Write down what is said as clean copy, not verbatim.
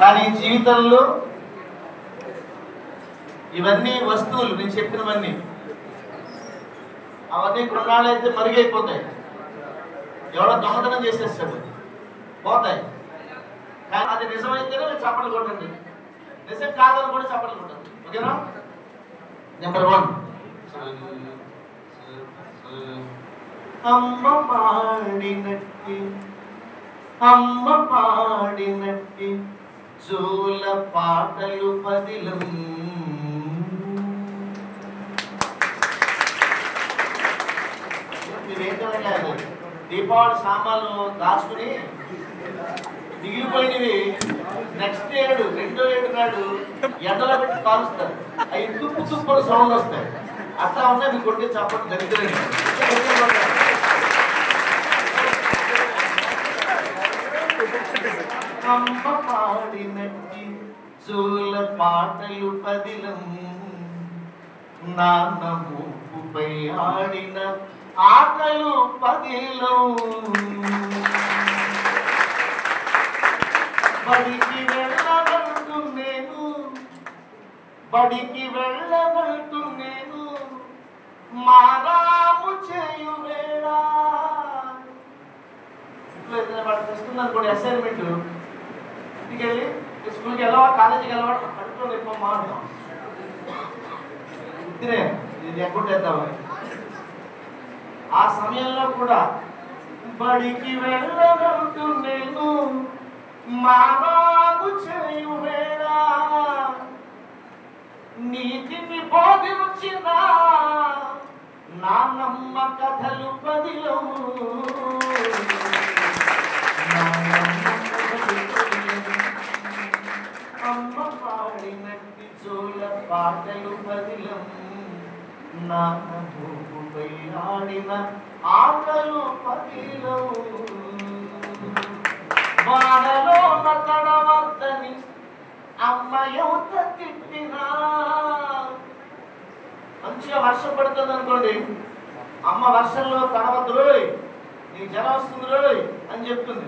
కానీ జీవితంలో ఇవన్నీ వస్తువులు, నేను చెప్పినవన్నీ అవన్నీ కొన్నాళ్ళైతే మరుగైపోతాయి. ఎవరో దొంగతనం చేసేస్తాడు, పోతాయి. కానీ అది నిజమైతేనే మీరు చప్పట్లు కొట్టండి, నిజం కాదని కూడా చప్పట్లు కొట్టండి. ఓకేనా? నెంబర్ 1, అమ్మ పాడినట్టి జోల పాటలు పదిలం. మీరేంటనలేదు, దీపావళి సామాన్లు దాచుకుని మిగిలిపోయినవి నెక్స్ట్ ఏడు, 2వ ఏడు నాడు ఎండలో పెట్టి కాలుస్తారు. అవి తుప్పు తుప్పులు సౌండ్ వస్తాయి. అట్లా ఉన్నాయి మీకు కొట్టే చప్పట్లు దరిద్రంగా. అమ్మ పాడినట్టి జోల పాటలు పదిలం, నాన్న మూపుపై ఆడిన ఆటలు పదిలం. బడికి వెళ్ళగలుగుతూ నేను మారాము చేయు వేళ. వాడు తెస్తుంది అనుకోండి అసైన్మెంట్, ఇంటికి వెళ్ళి స్కూల్కి వెళ్ళవా, కాలేజీకి వెళ్ళవా, పడుకోని చెప్పమ్మా అంటాం. ఇద్దరే ఇది ఎక్కడేద్దామని. ఆ సమయంలో కూడా బడికి వెళ్ళగలుగుతూ నేను మారాము చేయు వేళ, నీతిని బోధించిన నాన్నమ్మ కథలు పదిలో. అమ్మ పాడినట్టి జోల పాటలు పదిలం, నాన్న భూపుపై ఆడిన ఆటలు పదిలం. వానలో తడవద్దని అమ్మ యువత తిట్టినా. మంచిగా వర్షం పడుతుంది అనుకోండి, అమ్మ వర్షంలో తడవద్దు రోయ్, నీకు జలం వస్తుంది రోయ్ అని చెప్తుంది.